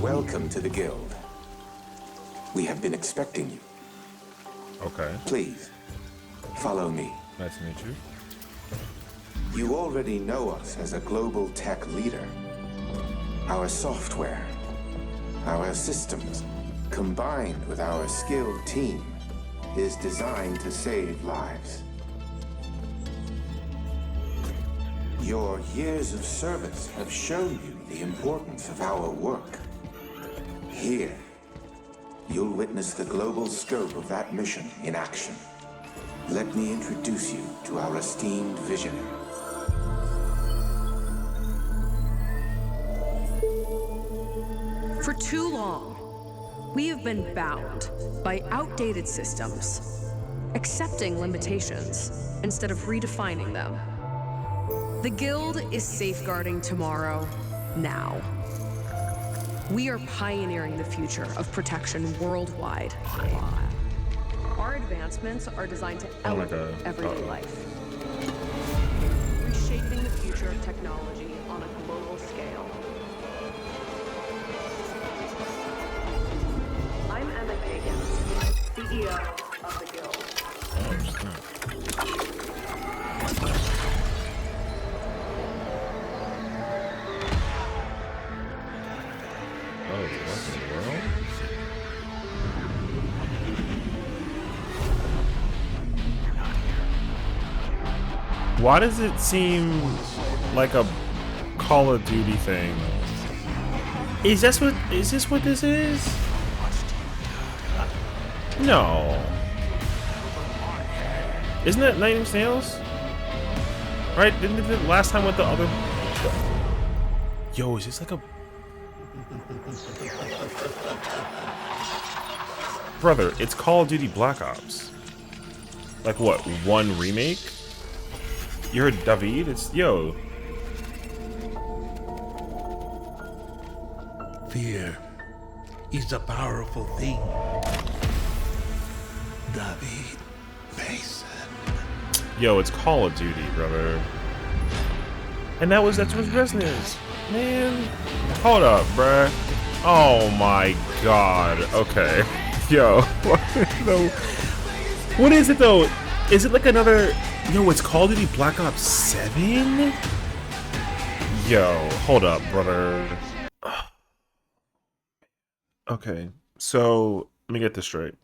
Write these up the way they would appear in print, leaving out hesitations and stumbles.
Welcome to the Guild. We have been expecting you. Okay. Please, follow me. Nice to meet you. You already know us as a global tech leader. Our software, our systems, combined with our skilled team, is designed to save lives. Your years of service have shown you the importance of our work. Here, you'll witness the global scope of that mission in action. Let me introduce you to our esteemed visionary. For too long, we have been bound by outdated systems, accepting limitations instead of redefining them. The Guild is safeguarding tomorrow, now. We are pioneering the future of protection worldwide. Our advancements are designed to elevate everyday life, reshaping the future of technology on a global scale. I'm Emma Kagan, CEO of the Guild. Oh, what in the world? Why does it seem like a Call of Duty thing? Is this what this is? No. Isn't that Nine Inch Nails? Right? Didn't it last time with the other? Yo, is this like a? Brother, it's Call of Duty Black Ops. Like what? One remake? You heard David? It's yo. Fear is a powerful thing. David Mason. Yo, it's Call of Duty, brother. And that's what resonance. Man. Hold up, bruh. Oh my god. Okay. Yo. What is it though? Is it like another? Yo, it's Call of Duty Black Ops 7? Yo, hold up, brother. Okay, so let me get this straight.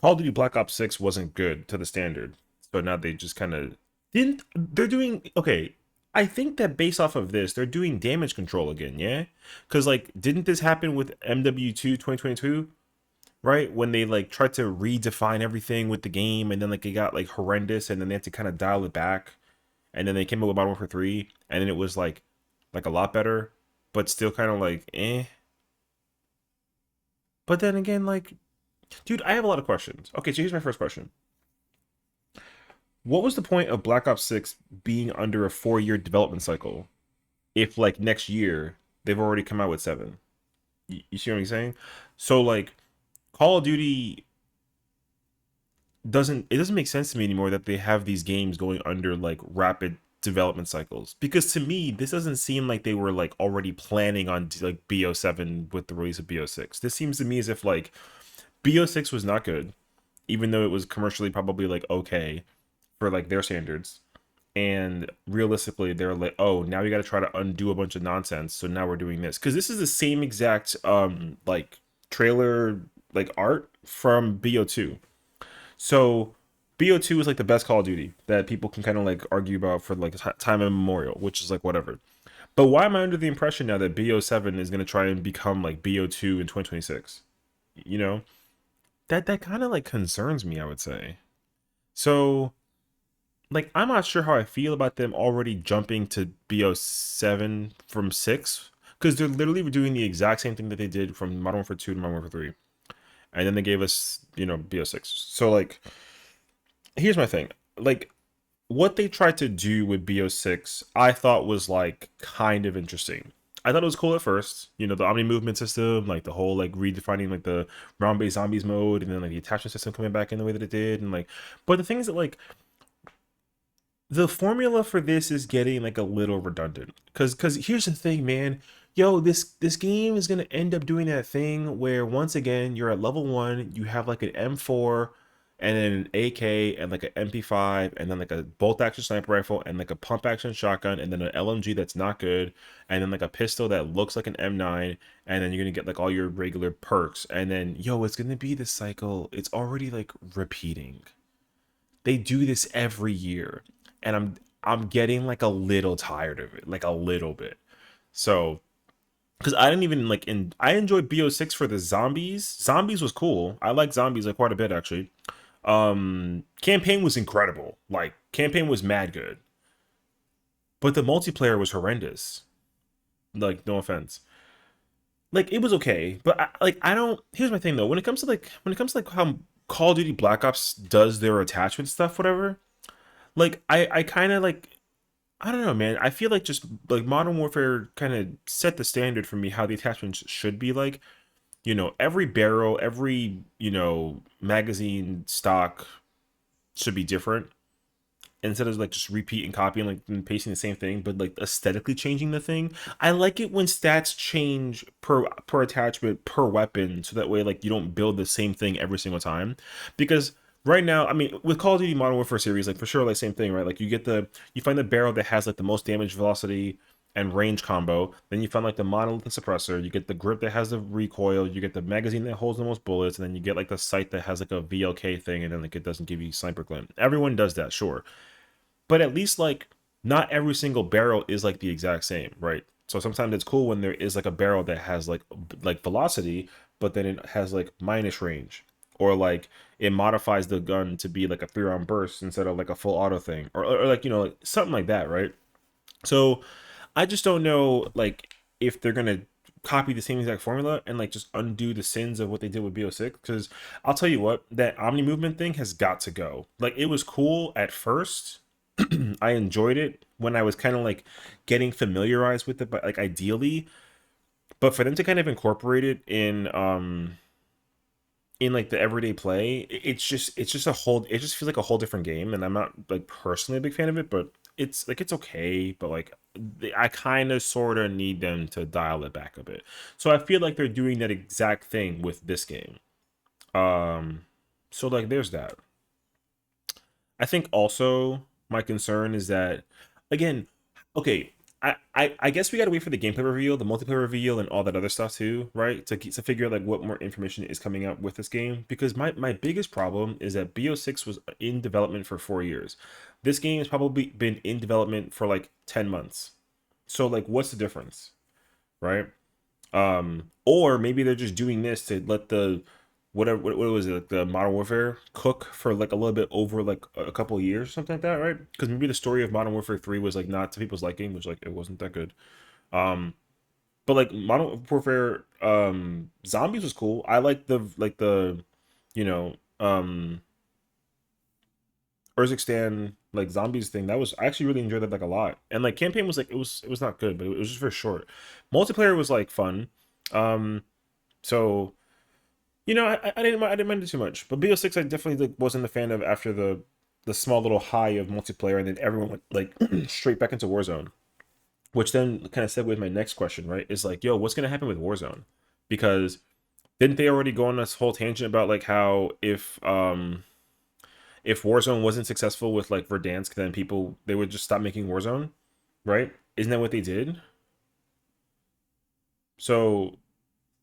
Call of Duty Black Ops 6 wasn't good to the standard. So now they just kind of they're doing okay. I think that based off of this, they're doing damage control again, yeah? Cuz like didn't this happen with MW2 2022? Right? When they like tried to redefine everything with the game and then like it got like horrendous and then they had to kind of dial it back and then they came up with Modern Warfare 3 and then it was like a lot better, but still kind of like eh. But then again, like, dude, I have a lot of questions. Okay, so here's my first question. What was the point of Black Ops 6 being under a 4-year development cycle if, like, next year they've already come out with 7? You see what I'm saying? So, like, Call of Duty doesn't make sense to me anymore that they have these games going under, like, rapid development cycles. Because to me, this doesn't seem like they were, like, already planning on, like, BO7 with the release of BO6. This seems to me as if, like, BO6 was not good, even though it was commercially probably, like, okay for, like, their standards. And realistically, they're like, oh, now we got to try to undo a bunch of nonsense. So now we're doing this. Because this is the same exact, like, trailer, like, art from BO2. So BO2 is like the best Call of Duty that people can kind of like argue about for like time immemorial, which is like whatever. But why am I under the impression now that BO7 is going to try and become like BO2 in 2026? You know, that kind of like concerns me, I would say. So like, I'm not sure how I feel about them already jumping to BO7 from 6, because they're literally doing the exact same thing that they did from Modern Warfare 2 to Modern Warfare 3. And then they gave us, you know, BO6. So, like, here's my thing. Like, what they tried to do with BO6, I thought was, like, kind of interesting. I thought it was cool at first. You know, the Omni movement system, like, the whole, like, redefining, like, the round-based zombies mode, and then, like, the attachment system coming back in the way that it did, and, like... But the thing is that, like, the formula for this is getting, like, a little redundant. Because here's the thing, man. yo, this game is gonna end up doing that thing where once again you're at level 1, you have like an M4 and then an AK and like an MP5 and then like a bolt action sniper rifle and like a pump action shotgun and then an LMG that's not good and then like a pistol that looks like an M9 and then you're gonna get like all your regular perks and then yo, it's gonna be this cycle. It's already like repeating. They do this every year and I'm getting like a little tired of it, like a little bit. So because I didn't even like I enjoyed BO6 for the zombies. Zombies was cool. I like zombies like quite a bit actually. Campaign was incredible. Like campaign was mad good. But the multiplayer was horrendous. Like no offense. Like it was okay, but I don't here's my thing though. When it comes to like how Call of Duty Black Ops does their attachment stuff whatever. Like I kind of like I don't know, man. I feel like just like Modern Warfare kind of set the standard for me how the attachments should be like. Every barrel, every, magazine stock should be different instead of like just repeat and copying like and pasting the same thing, but like aesthetically changing the thing. I like it when stats change per attachment per weapon, so that way like you don't build the same thing every single time. Because right now, I mean, with Call of Duty Modern Warfare series, like for sure, like same thing, right? Like you find the barrel that has like the most damage, velocity, and range combo. Then you find like the monolith and suppressor. You get the grip that has the recoil. You get the magazine that holds the most bullets, and then you get like the sight that has like a VLK thing, and then like it doesn't give you sniper glint. Everyone does that, sure, but at least like not every single barrel is like the exact same, right? So sometimes it's cool when there is like a barrel that has like velocity, but then it has like minus range, or like it modifies the gun to be like a 3-round burst instead of like a full auto thing, or like like something like that, right? So I just don't know like if they're gonna copy the same exact formula and like just undo the sins of what they did with BO6. Because I'll tell you what, that omni movement thing has got to go. Like it was cool at first. I enjoyed it when I was kind of like getting familiarized with it, but like ideally, but for them to kind of incorporate it in like the everyday play, it's just a whole it just feels like a whole different game. And I'm not like personally a big fan of it, but it's okay. But like I kind of sort of need them to dial it back a bit. So I feel like they're doing that exact thing with this game. So like there's that. I think also my concern is that, again, okay, I guess we gotta wait for the gameplay reveal, the multiplayer reveal, and all that other stuff too, right? To figure out like what more information is coming out with this game. Because my biggest problem is that BO6 was in development for 4 years. This game has probably been in development for like 10 months. So like what's the difference, right? Or maybe they're just doing this to let the whatever what was it like the Modern Warfare cook for like a little bit over like a couple of years or something like that, right? Because maybe the story of Modern Warfare 3 was like not to people's liking, which like it wasn't that good. Um, but like Modern Warfare Zombies was cool. I like the you know Urzikstan like zombies thing. That was I actually really enjoyed that like a lot. And like campaign was like it was not good, but it was just very short. Multiplayer was like fun. Um, so I didn't mind it too much, but BO6 I definitely like, wasn't a fan of after the small little high of multiplayer, and then everyone went like straight back into Warzone, which then kind of segues with my next question, right? Is like, yo, what's gonna happen with Warzone? Because didn't they already go on this whole tangent about like how if Warzone wasn't successful with like Verdansk, then they would just stop making Warzone, right? Isn't that what they did? So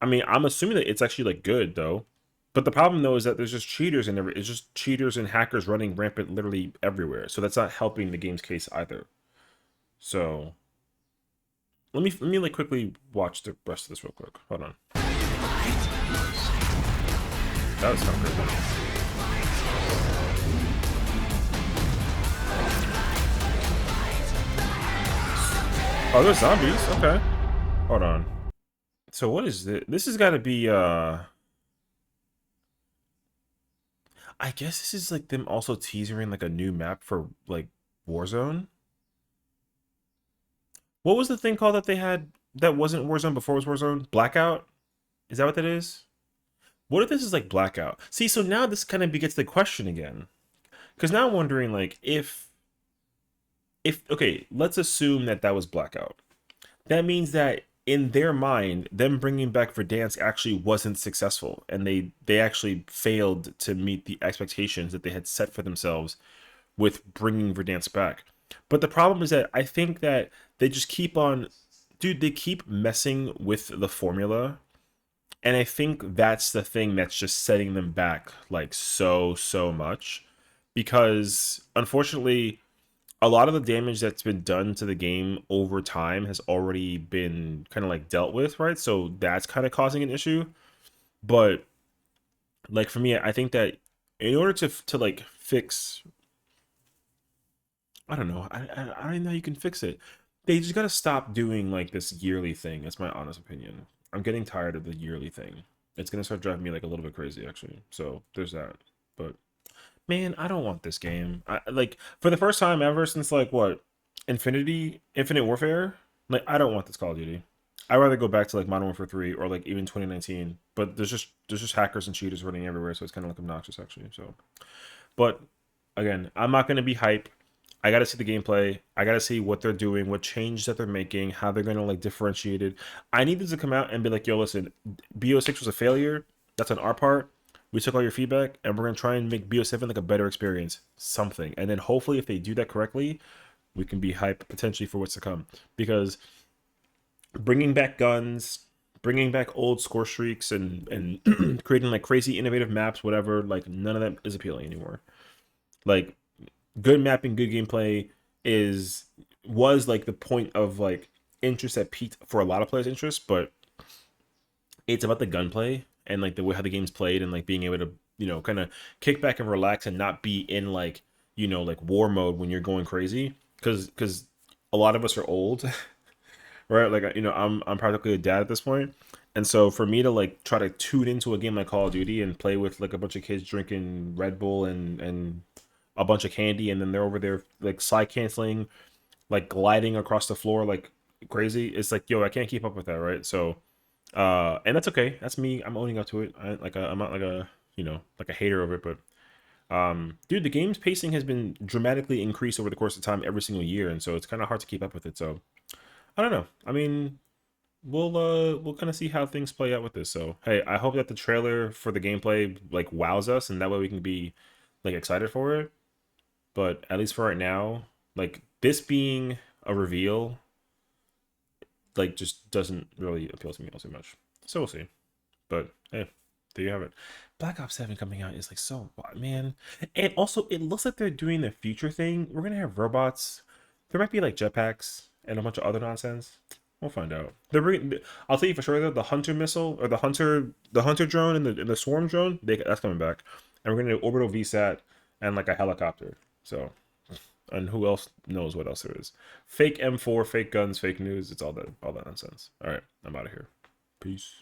I mean, I'm assuming that it's actually like good though. But the problem though is that there's just cheaters and it's just cheaters and hackers running rampant literally everywhere. So that's not helping the game's case either. So let me like quickly watch the rest of this real quick. Hold on. That was not good. Oh, there's zombies. Okay. Hold on. So what is this? This has got to be I guess this is like them also teasing like a new map for like Warzone. What was the thing called that they had that wasn't Warzone before it was Warzone? Blackout? Is that what that is? What if this is like Blackout? See, so now this kind of begets the question again. Because now I'm wondering like if okay, let's assume that was Blackout. That means that in their mind, them bringing back Verdansk actually wasn't successful, and they actually failed to meet the expectations that they had set for themselves with bringing Verdansk back. But the problem is that I think that they just keep on, dude, they keep messing with the formula, and I think that's the thing that's just setting them back like so much, because unfortunately a lot of the damage that's been done to the game over time has already been kind of like dealt with, right? So that's kind of causing an issue. But like for me, I think that in order to like fix, I don't know, I don't even know how you can fix it. They just gotta stop doing like this yearly thing. That's my honest opinion. I'm getting tired of the yearly thing. It's gonna start driving me like a little bit crazy actually. So there's that. But man, I don't want this game. I like for the first time ever since like what, Infinite Warfare. Like I don't want this Call of Duty. I'd rather go back to like Modern Warfare 3 or like even 2019. But there's just hackers and cheaters running everywhere, so it's kind of like obnoxious actually. So, but again, I'm not gonna be hype. I gotta see the gameplay. I gotta see what they're doing, what changes that they're making, how they're gonna like differentiate it. I need this to come out and be like, yo, listen, BO6 was a failure. That's on our part. We took all your feedback, and we're gonna try and make BO7 like a better experience, something. And then hopefully, if they do that correctly, we can be hyped potentially for what's to come. Because bringing back guns, bringing back old score streaks, and creating like crazy innovative maps, whatever, like none of that is appealing anymore. Like good mapping, good gameplay was like the point of like interest that peaked for a lot of players' interest, but it's about the gunplay and like the way how the game's played and like being able to, you know, kind of kick back and relax and not be in like, you know, like war mode when you're going crazy, because a lot of us are old. Right, like, you know, I'm practically a dad at this point, and so for me to like try to tune into a game like Call of Duty and play with like a bunch of kids drinking Red Bull and a bunch of candy, and then they're over there like side canceling, like gliding across the floor like crazy, it's like, yo, I can't keep up with that, right? So and that's okay, that's me, I'm owning up to it. I'm not like a, you know, like a hater of it, but dude, the game's pacing has been dramatically increased over the course of time every single year, and so it's kind of hard to keep up with it. So I don't know. I mean, we'll kind of see how things play out with this. So hey, I hope that the trailer for the gameplay like wows us, and that way we can be like excited for it. But at least for right now, like this being a reveal, like just doesn't really appeal to me all too much. So we'll see. But hey, there you have it. Black Ops 7 coming out is like so, man. And also, it looks like they're doing the future thing. We're gonna have robots. There might be like jetpacks and a bunch of other nonsense. We'll find out. They're bringing, I'll tell you for sure though, the hunter missile or the hunter drone and the swarm drone, that's coming back. And we're gonna do orbital VSAT and like a helicopter. So, and who else knows what else there is? Fake M4, fake guns, fake news. It's all that nonsense. All right, I'm out of here. Peace.